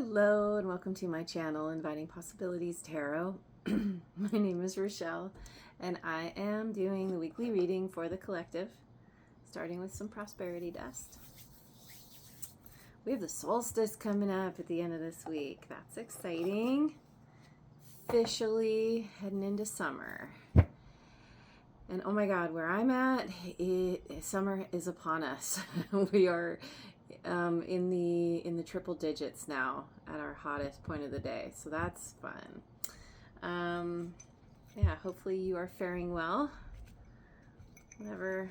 Hello and welcome to my channel, Inviting Possibilities Tarot. My name is Rachelle and I am doing the weekly reading for the collective, starting with some prosperity dust. We have the solstice coming up at the end of this week. That's exciting. Officially heading into summer. And oh my God, where I'm at, summer is upon us. We are in the triple digits now at our hottest point of the day, so that's fun. Yeah, hopefully you are faring well, whatever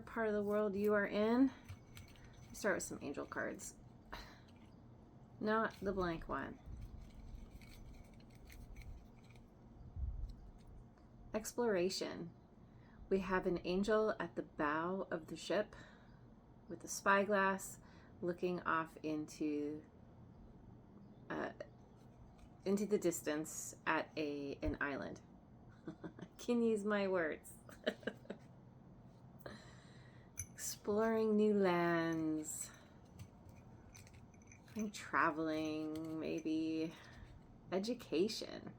part of the world you are in. Let's start with some angel cards, not the blank one. Exploration. We have an angel at the bow of the ship with a spyglass looking off into the distance at an island. I can use my words. Exploring new lands, traveling, maybe education.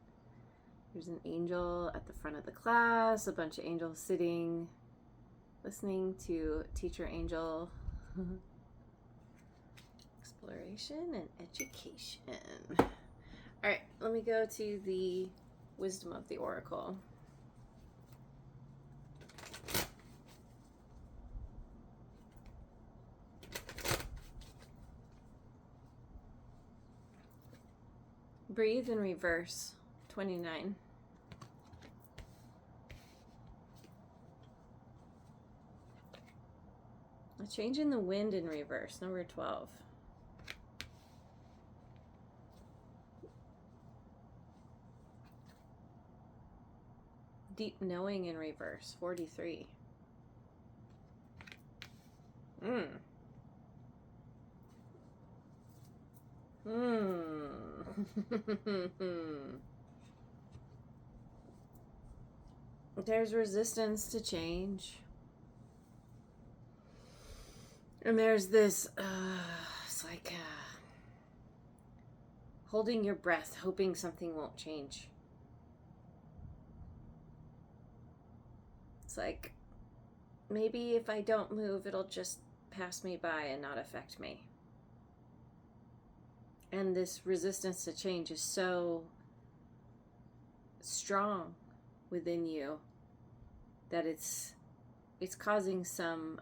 There's an angel at the front of the class, a bunch of angels sitting, listening to teacher angel. Exploration and education. All right, let me go to the wisdom of the oracle. Breathe in reverse, 29. A change in the wind in reverse, number 12. Deep knowing in reverse, 43. There's resistance to change. And there's this, it's like holding your breath, hoping something won't change. It's like, maybe if I don't move, it'll just pass me by and not affect me. And this resistance to change is so strong within you that it's causing some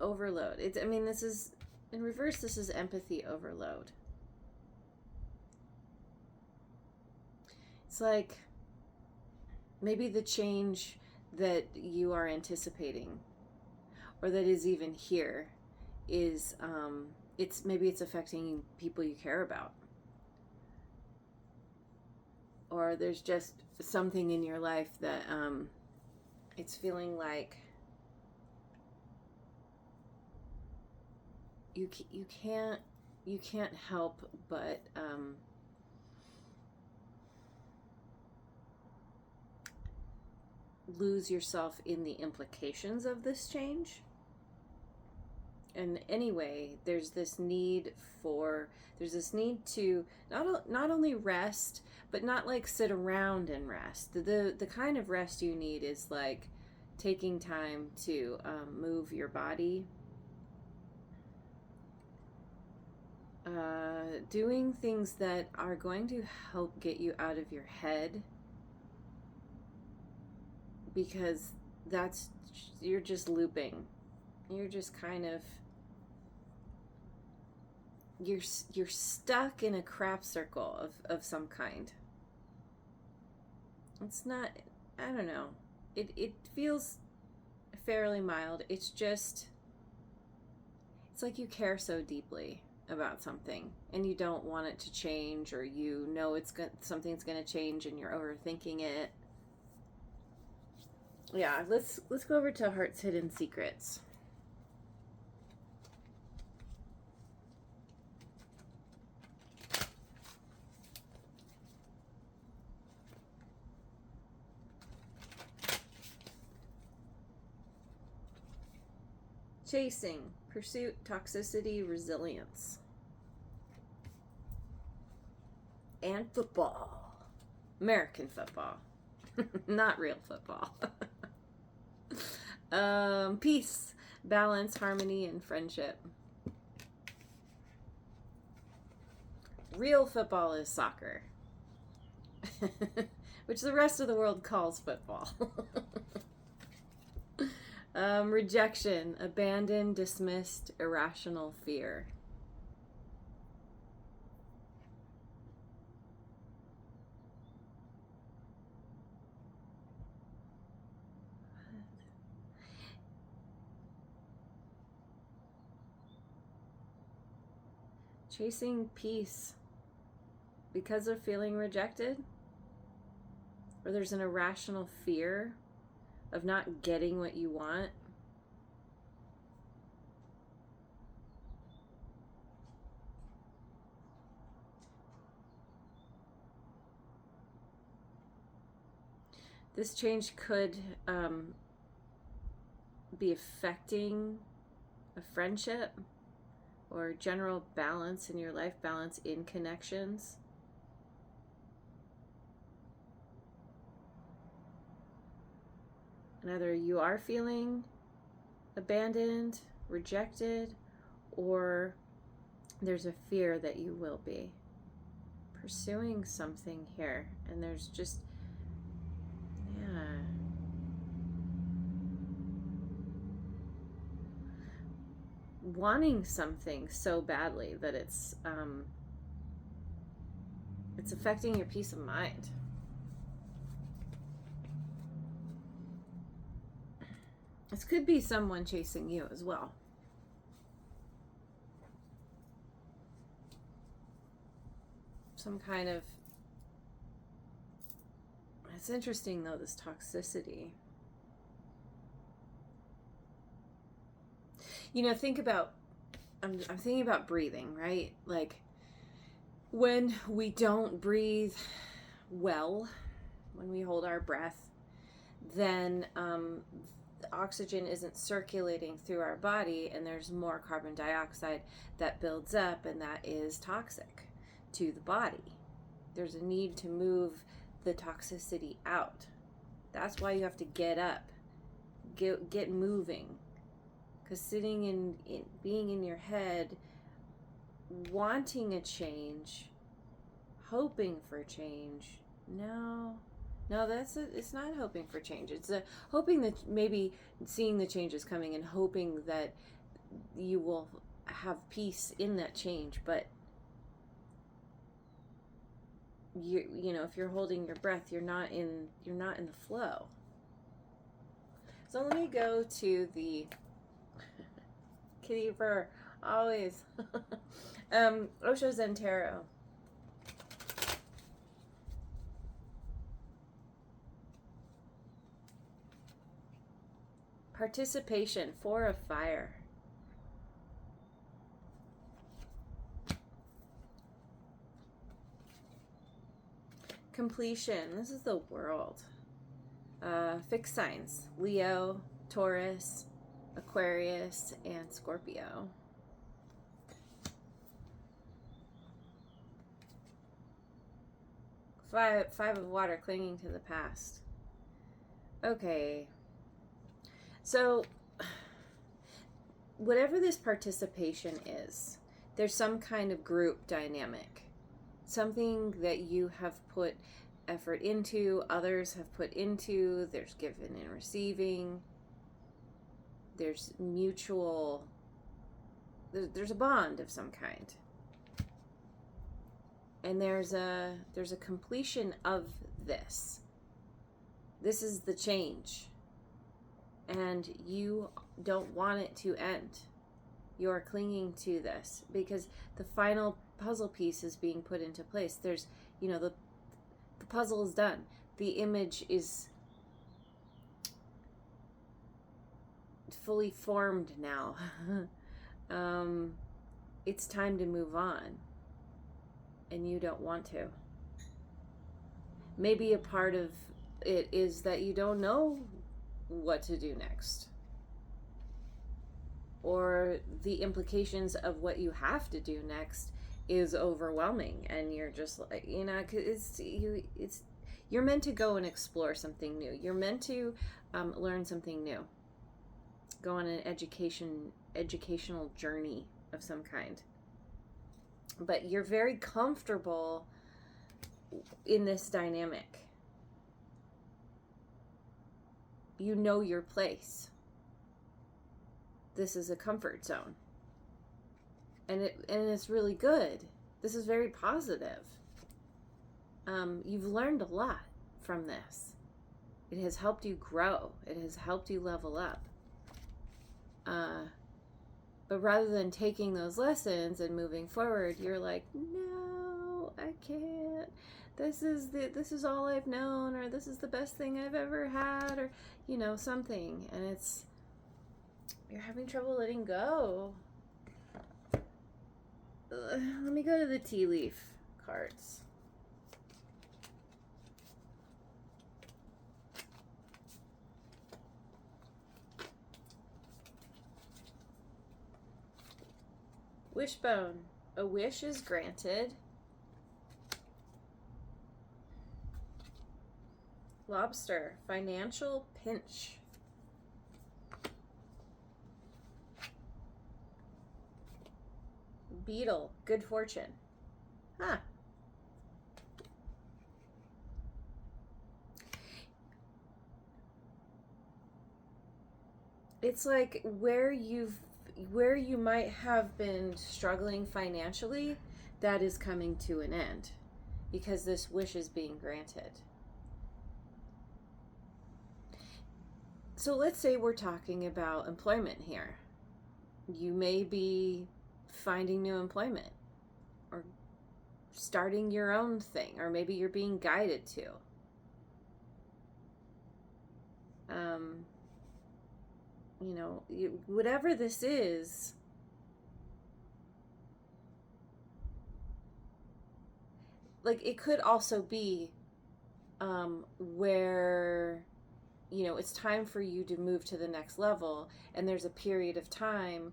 overload. This is in reverse. This is empathy overload. It's like maybe the change that you are anticipating, or that is even here, is it's affecting people you care about, or there's just something in your life that it's feeling like you can't help but lose yourself in the implications of this change. And anyway, there's this need to not only rest, but not like sit around and rest. The kind of rest you need is like taking time to move your body, doing things that are going to help get you out of your head, because you're just looping. You're just kind of, you're stuck in a crap circle of some kind. It's not, I don't know. It feels fairly mild. It's like you care so deeply about something and you don't want it to change, or something's going to change and you're overthinking it. Yeah, let's go over to Heart's Hidden Secrets. Chasing, pursuit, toxicity, resilience. And football. American football. Not real football. Peace, balance, harmony, and friendship. Real football is soccer. Which the rest of the world calls football. Rejection, abandoned, dismissed, irrational fear. Chasing peace because of feeling rejected, or there's an irrational fear of not getting what you want. This change could be affecting a friendship or general balance in your life, balance in connections. And either you are feeling abandoned, rejected, or there's a fear that you will be pursuing something here. And there's just, wanting something so badly that it's affecting your peace of mind. This could be someone chasing you as well. Some kind of, it's interesting though, this toxicity. You know, think about, I'm thinking about breathing, right? Like when we don't breathe well, when we hold our breath, then the oxygen isn't circulating through our body, and there's more carbon dioxide that builds up, and that is toxic to the body. There's a need to move the toxicity out. That's why you have to get up, get moving. Because sitting in being in your head, wanting a change, hoping for change, no, it's not hoping for change. It's hoping that maybe seeing the changes coming and hoping that you will have peace in that change. But you know, if you're holding your breath, you're not in the flow. So let me go to the kitty fur, always. Osho Zen Tarot. Participation, 4 of fire. Completion, this is the world. Fixed signs, Leo, Taurus, Aquarius, and Scorpio. Five of water, clinging to the past. Okay. So, whatever this participation is, there's some kind of group dynamic. Something that you have put effort into, others have put into, there's giving and receiving. There's mutual, there's a bond of some kind. And there's a completion of this. This is the change. And you don't want it to end. You're clinging to this because the final puzzle piece is being put into place. There's, you know, the puzzle is done. The image is fully formed now. It's time to move on. And you don't want to. Maybe a part of it is that you don't know what to do next. or the implications of what you have to do next is overwhelming, and you're just like, you know, 'cause it's you're meant to go and explore something new. You're meant to learn something new, go on an educational journey of some kind. But you're very comfortable in this dynamic. You know your place. This is a comfort zone. And it's really good. This is very positive. You've learned a lot from this. It has helped you grow. It has helped you level up. But rather than taking those lessons and moving forward, you're like, no, I can't. This is all I've known, or this is the best thing I've ever had, or, you know, something. And you're having trouble letting go. Let me go to the tea leaf cards. Wishbone. A wish is granted. Lobster. Financial pinch. Beetle. Good fortune. Huh. It's like where you might have been struggling financially, that is coming to an end because this wish is being granted. So let's say we're talking about employment here. You may be finding new employment or starting your own thing, or maybe you're being guided to. You know, whatever this is, like, it could also be where, you know, it's time for you to move to the next level, and there's a period of time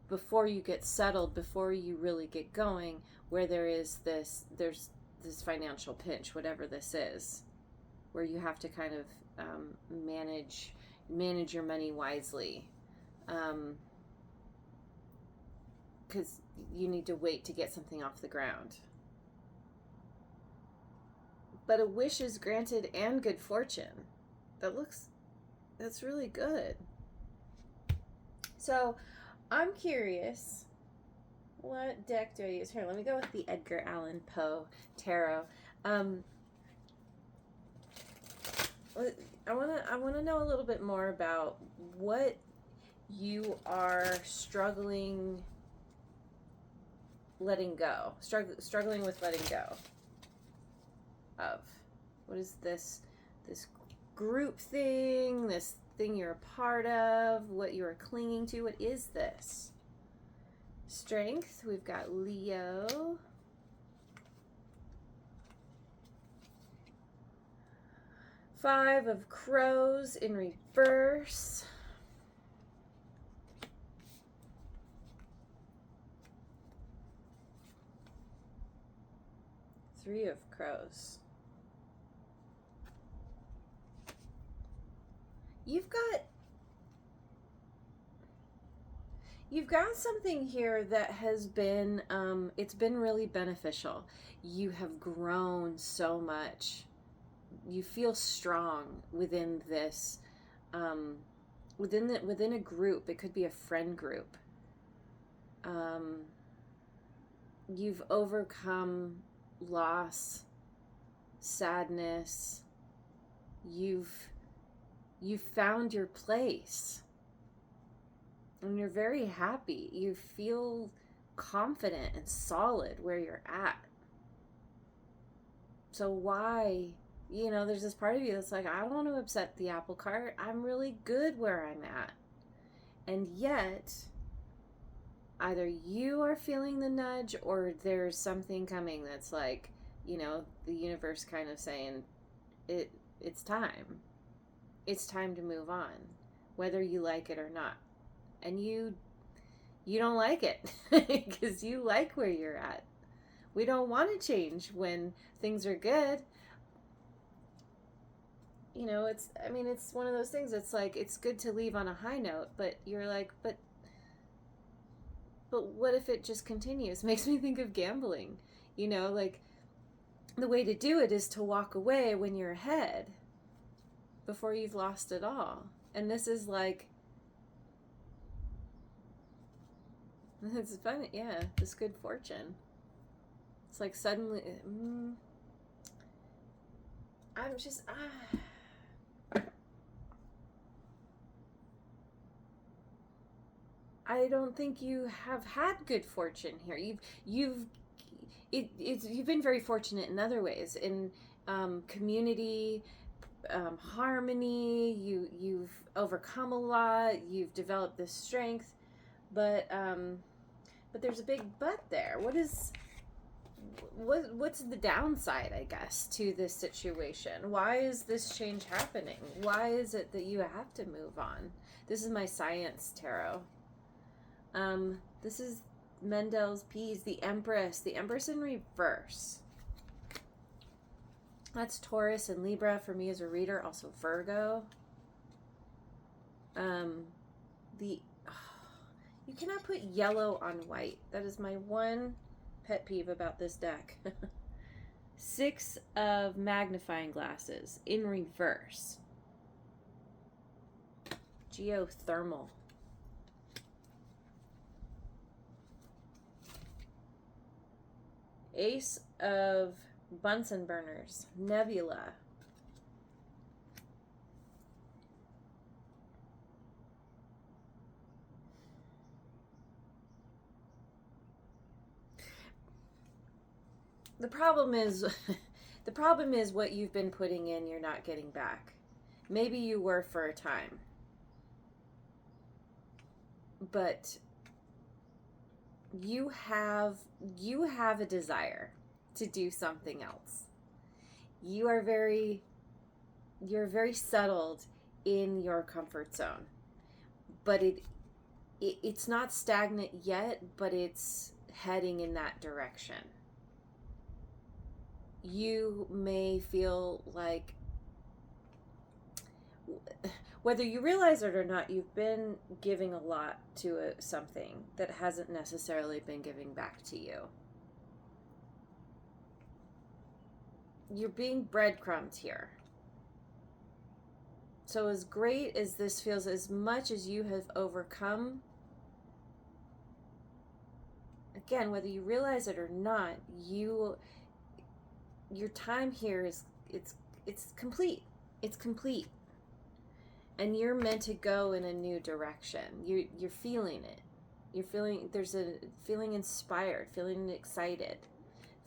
before you get settled, before you really get going, where there's this financial pinch, whatever this is, where you have to kind of manage your money wisely, because you need to wait to get something off the ground. But a wish is granted and good fortune. That's really good. So I'm curious, what deck do I use here? Let me go with the Edgar Allan Poe Tarot. I want to know a little bit more about what you are struggling letting go, struggling with letting go of. What is this group thing, this thing you're a part of, what you're clinging to? What is this? Strength, we've got Leo. Five of Crows in reverse. Three of Crows. You've got something here that has been, it's been really beneficial. You have grown so much. You feel strong within this, within a group. It could be a friend group. You've overcome loss, sadness. You've found your place, and you're very happy. You feel confident and solid where you're at. So why, you know, there's this part of you that's like, I don't want to upset the apple cart. I'm really good where I'm at. And yet, either you are feeling the nudge, or there's something coming that's like, you know, the universe kind of saying, it's time. It's time to move on, whether you like it or not. And you you don't like it because you like where you're at. We don't want to change when things are good. You know, it's one of those things. It's like, it's good to leave on a high note, but you're like, but what if it just continues? Makes me think of gambling. You know, like, the way to do it is to walk away when you're ahead before you've lost it all. And this is like, it's funny, yeah, this good fortune. It's like suddenly, I'm just, I don't think you have had good fortune here. You've been very fortunate in other ways, in community, harmony. You've overcome a lot. You've developed this strength, but there's a big but there. What's the downside, I guess, to this situation? Why is this change happening? Why is it that you have to move on? This is my science tarot. This is Mendel's Peas, the Empress in reverse. That's Taurus and Libra for me as a reader, also Virgo. You cannot put yellow on white. That is my one pet peeve about this deck. 6 of magnifying glasses in reverse. Geothermal. Ace of Bunsen burners, nebula. The problem is what you've been putting in, you're not getting back. Maybe you were for a time, but you have a desire to do something else. You're very settled in your comfort zone, but it's not stagnant yet, but it's heading in that direction. You may feel like, whether you realize it or not, you've been giving a lot to something that hasn't necessarily been giving back to you. You're being breadcrumbed here. So as great as this feels, as much as you have overcome, again, whether you realize it or not, your time here is it's complete. It's complete. And you're meant to go in a new direction. You're feeling it. You're feeling, there's a feeling inspired, feeling excited,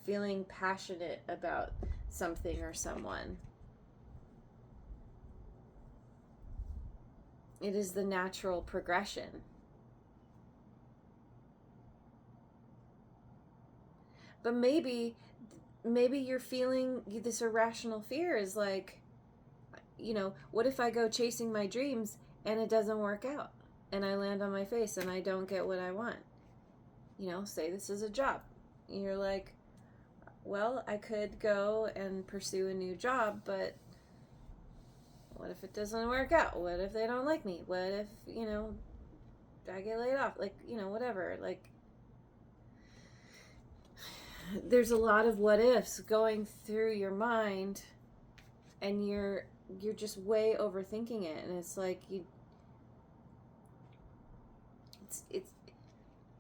feeling passionate about something or someone. It is the natural progression. But maybe you're feeling this irrational fear is like, you know, what if I go chasing my dreams and it doesn't work out and I land on my face and I don't get what I want? You know, say this is a job. You're like, well, I could go and pursue a new job, but what if it doesn't work out? What if they don't like me? What if, you know, I get laid off? Like, you know, whatever. Like, there's a lot of what ifs going through your mind, and you're just way overthinking it, and it's like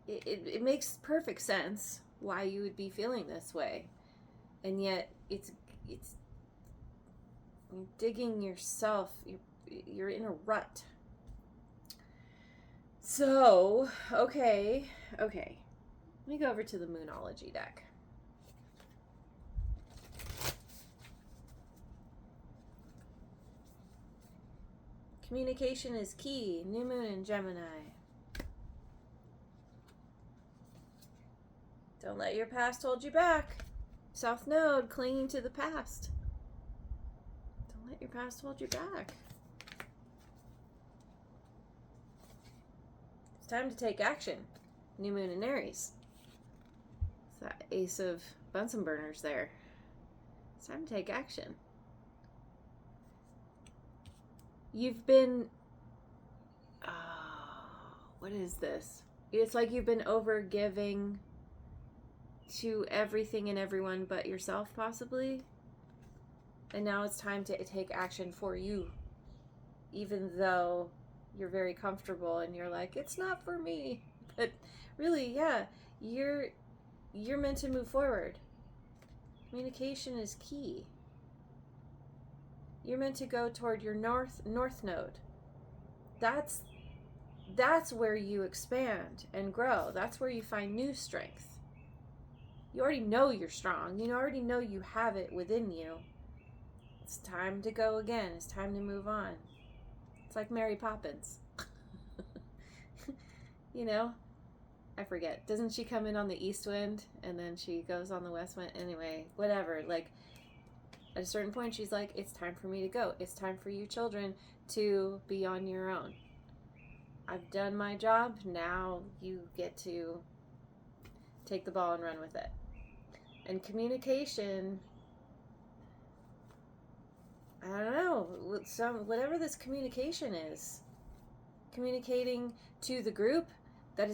it makes perfect sense why you would be feeling this way, and yet it's you're digging yourself, you're in a rut. So okay, let me go over to the Moonology deck. Communication is key. New moon in Gemini. Don't let your past hold you back. South Node, clinging to the past. Don't let your past hold you back. It's time to take action. New moon in Aries. It's that Ace of Bunsen burners there. It's time to take action. You've been, what is this? It's like you've been over giving to everything and everyone but yourself, possibly. And now it's time to take action for you. Even though you're very comfortable and you're like, it's not for me. But really, yeah, you're meant to move forward. Communication is key. You're meant to go toward your north node. That's where you expand and grow. That's where you find new strength. You already know you're strong. You already know you have it within you. It's time to go again. It's time to move on. It's like Mary Poppins. You know? I forget. Doesn't she come in on the east wind and then she goes on the west wind? Anyway, whatever. Like, at a certain point, she's like, it's time for me to go. It's time for you children to be on your own. I've done my job. Now you get to take the ball and run with it. And communication, I don't know, whatever this communication is, communicating to the group that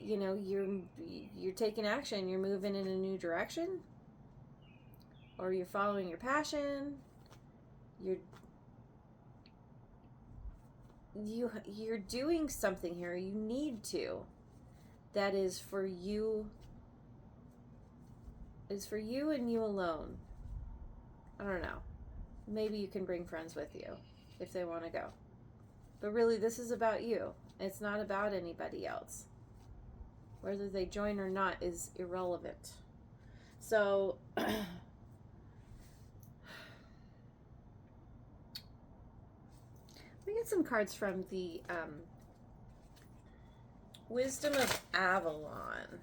you're taking action, you're moving in a new direction, or you're following your passion, you're doing something here, you need to, that is for you, and you alone. I don't know. Maybe you can bring friends with you if they want to go. But really, this is about you. It's not about anybody else. Whether they join or not is irrelevant. So, we get some cards from the Wisdom of Avalon.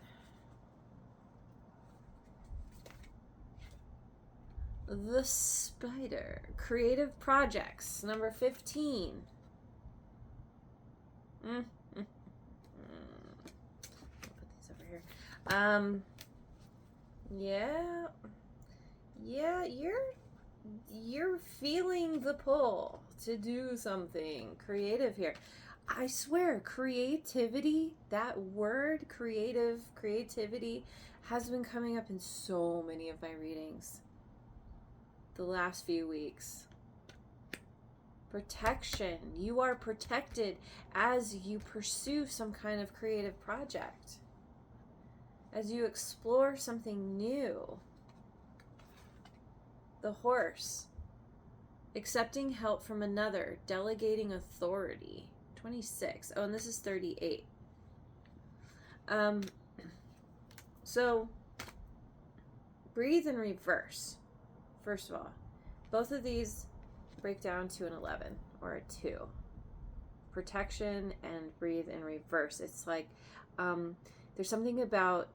The Spider. Creative Projects. Number 15. I'll put these over here. Yeah, you're feeling the pull to do something creative here. I swear, creativity, that word, creativity, has been coming up in so many of my readings the last few weeks. Protection. You are protected as you pursue some kind of creative project, as you explore something new. The Horse. Accepting help from another. Delegating authority. 26. Oh, and this is 38. So, breathe in reverse. First of all, both of these break down to an 11 or a 2. Protection and breathe in reverse. It's like there's something about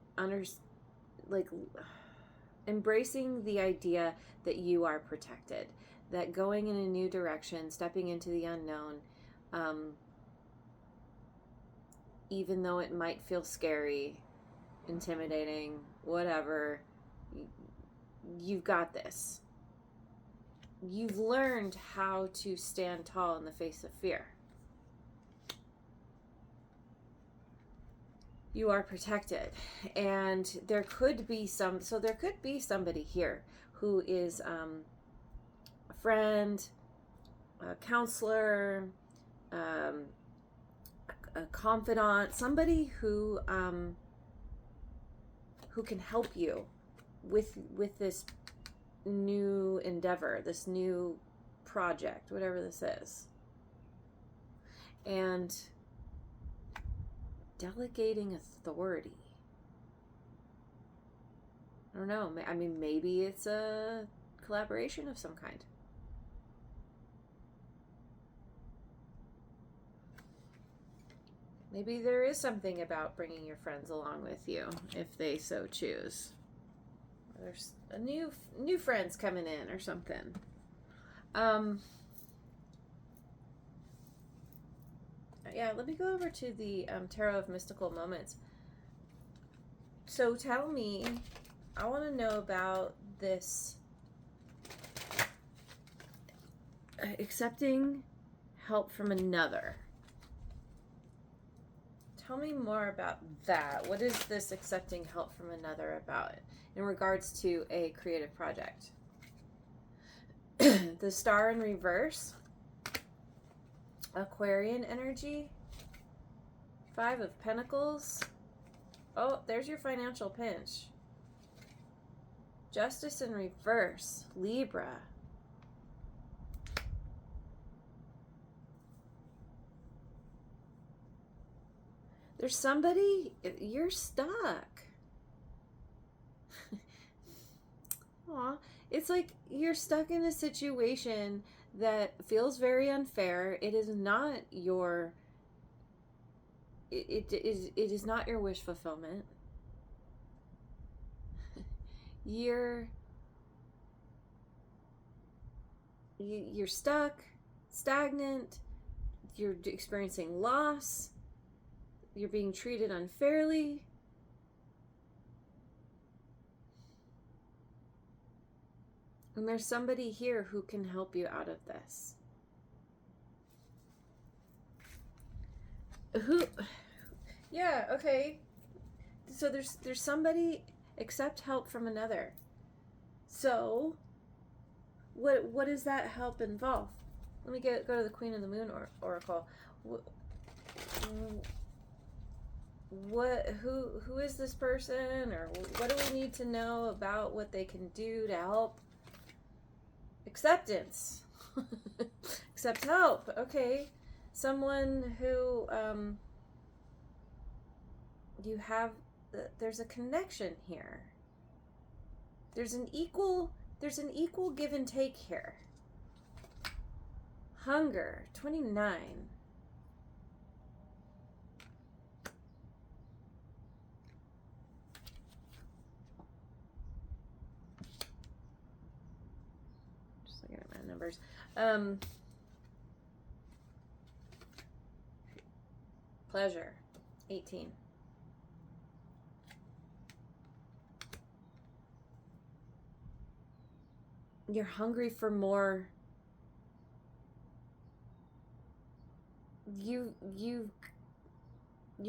embracing the idea that you are protected, that going in a new direction, stepping into the unknown, even though it might feel scary, intimidating, whatever, you've got this. You've learned how to stand tall in the face of fear. You are protected. And there could be somebody here who is a friend, a counselor, a confidant, somebody who can help you with this new endeavor, this new project, whatever this is. And delegating authority. I don't know. I mean, maybe it's a collaboration of some kind. Maybe there is something about bringing your friends along with you, if they so choose. There's a new friends coming in or something. I Yeah, let me go over to the Tarot of Mystical Moments. So tell me, I want to know about this accepting help from another. Tell me more about that. What is this accepting help from another about in regards to a creative project? The Star in reverse, Aquarian energy, 5 of Pentacles. Oh, there's your financial pinch. Justice in reverse, Libra. There's somebody, you're stuck. Aw, it's like you're stuck in a situation that feels very unfair. It is not your, it is not your wish fulfillment. You're stuck, stagnant, you're experiencing loss, you're being treated unfairly. And there's somebody here who can help you out of this. Who? Yeah, okay. So there's somebody, accept help from another. So what does that help involve? Let me go to the Queen of the Moon oracle. Who is this person, or what do we need to know about what they can do to help? Acceptance. Accept help. Okay. Someone who you have, there's a connection here. There's an equal give and take here. Hunger, 29. Just looking at my numbers. Pleasure, 18. You're hungry for more. You're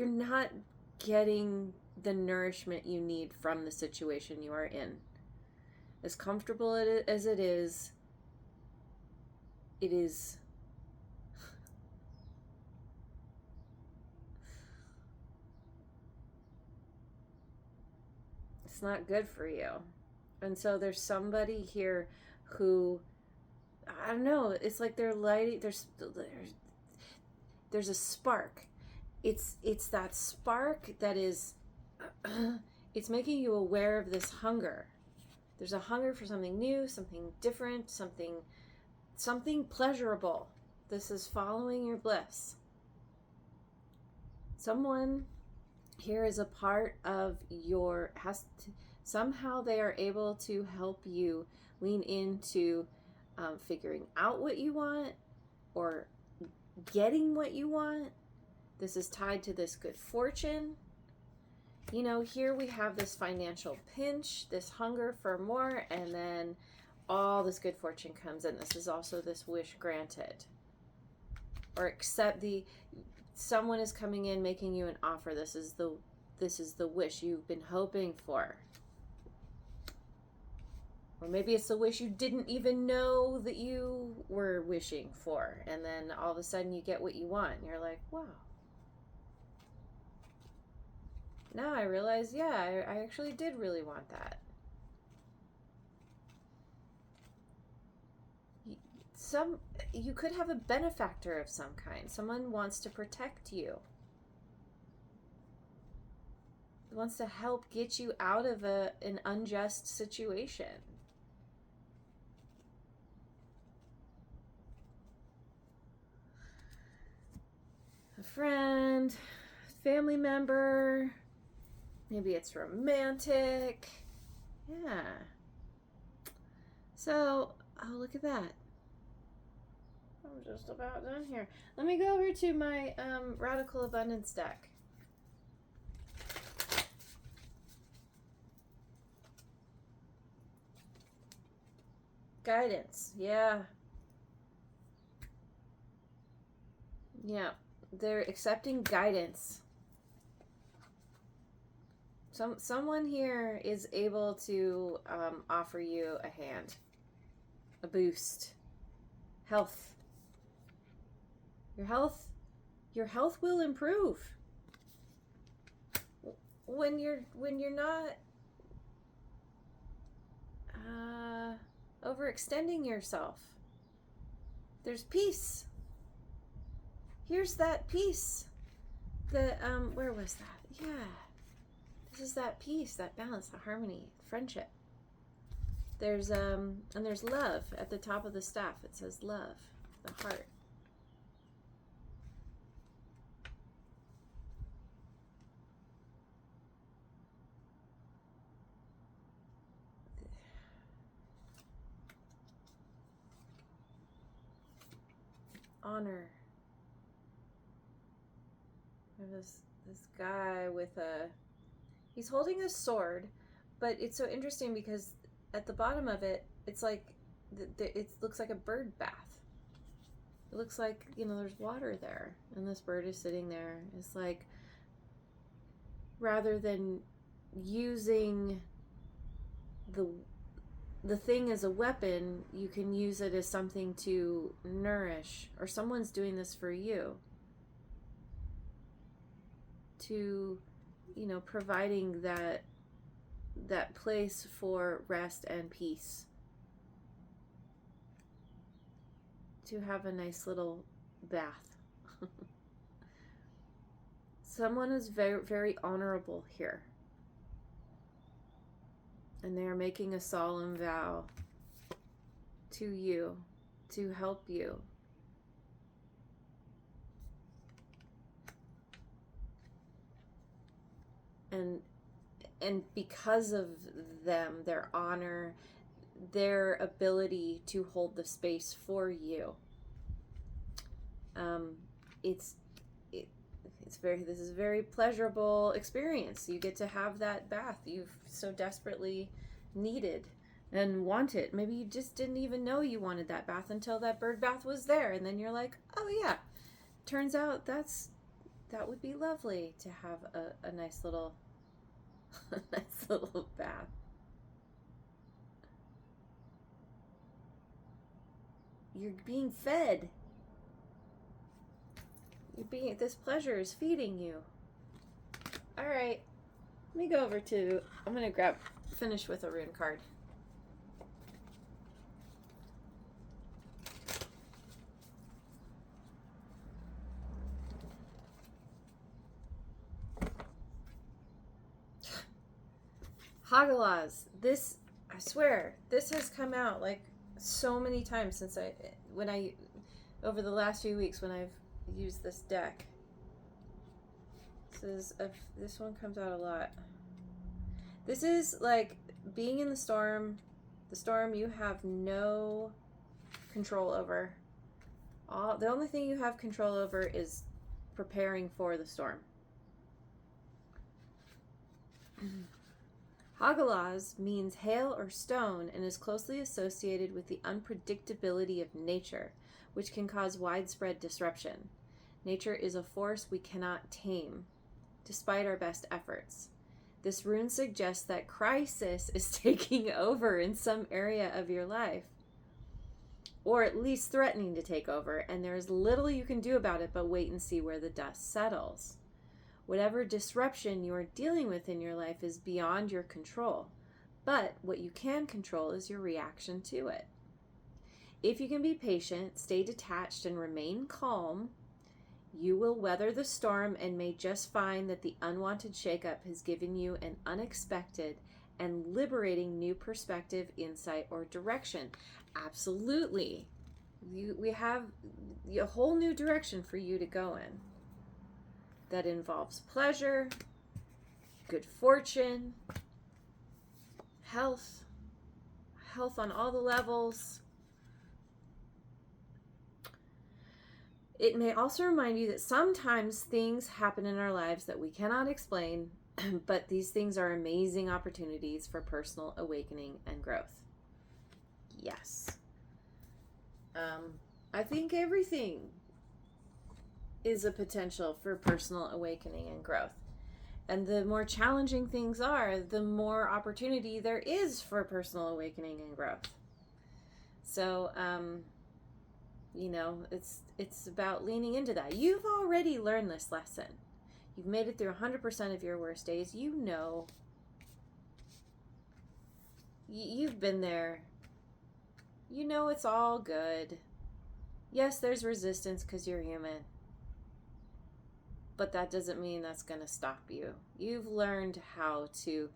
not getting the nourishment you need from the situation you are in. As comfortable as it is, it's not good for you. And so there's somebody here who, I don't know, it's like they're lighting, there's a spark. It's that spark that is, it's making you aware of this hunger. There's a hunger for something new, something different, something pleasurable. This is following your bliss. Someone here is a part of somehow they are able to help you lean into figuring out what you want or getting what you want. This is tied to this good fortune. You know, here we have this financial pinch, this hunger for more, and then all this good fortune comes in. This is also this wish granted. Or someone is coming in making you an offer. This is the wish you've been hoping for. Or maybe it's the wish you didn't even know that you were wishing for. And then all of a sudden you get what you want. And you're like, wow. Now I realize, yeah, I actually did really want that. You could have a benefactor of some kind. Someone wants to protect you. Wants to help get you out of an unjust situation. A friend, family member, maybe it's romantic. Yeah. So, oh, look at that. I'm just about done here. Let me go over to my Radical Abundance deck. Guidance, yeah. Yeah, they're accepting guidance. Someone here is able to offer you a hand, a boost. Health. Your health will improve when you're not overextending yourself. There's peace. Here's that peace. The where was that? Yeah. This is that peace, that balance, that harmony, friendship. There's and there's love at the top of the staff. It says love, the heart. Honor. There's this guy with he's holding a sword, but it's so interesting because at the bottom of it, it's like it looks like a bird bath. It looks like, there's water there, and this bird is sitting there. It's like, rather than using the thing as a weapon, you can use it as something to nourish, or someone's doing this for you, to providing that place for rest and peace, to have a nice little bath. Someone is very, very honorable here, and they are making a solemn vow to you to help you. And because of them, their honor, their ability to hold the space for you, this is a very pleasurable experience. You get to have that bath you've so desperately needed and wanted. Maybe you just didn't even know you wanted that bath until that bird bath was there, and then you're like, oh yeah, turns out that would be lovely to have a nice little bath. You're being fed. This pleasure is feeding you. All right, let me go over to, I'm going to finish with a rune card. Hagalaz. This, I swear, this has come out like so many times since over the last few weeks when I've used this deck. This one comes out a lot. This is like being in the storm you have no control over. The only thing you have control over is preparing for the storm. Hagalaz means hail or stone and is closely associated with the unpredictability of nature, which can cause widespread disruption. Nature is a force we cannot tame, despite our best efforts. This rune suggests that crisis is taking over in some area of your life, or at least threatening to take over, and there is little you can do about it but wait and see where the dust settles. Whatever disruption you are dealing with in your life is beyond your control, but what you can control is your reaction to it. If you can be patient, stay detached, and remain calm, you will weather the storm and may just find that the unwanted shakeup has given you an unexpected and liberating new perspective, insight, or direction. Absolutely. We have a whole new direction for you to go in that involves pleasure, good fortune, health on all the levels. It may also remind you that sometimes things happen in our lives that we cannot explain, but these things are amazing opportunities for personal awakening and growth. Yes. I think everything is a potential for personal awakening and growth. And the more challenging things are, the more opportunity there is for personal awakening and growth. So, it's about leaning into that. You've already learned this lesson. You've made it through 100% of your worst days. You know. You've been there. You know it's all good. Yes, there's resistance because you're human. But that doesn't mean that's going to stop you. You've learned how to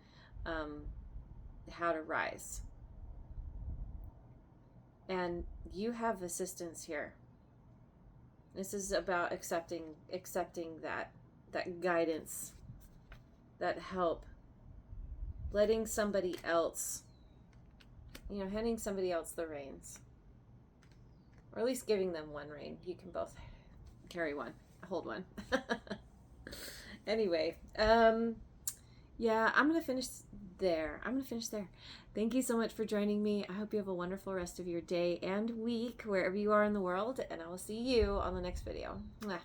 rise. And you have assistance here. This is about accepting that guidance, that help, letting somebody else, handing somebody else the reins, or at least giving them one rein. You can both carry one, hold one. Anyway, yeah, I'm gonna finish there. Thank you so much for joining me. I hope you have a wonderful rest of your day and week, wherever you are in the world, and I will see you on the next video. Mwah.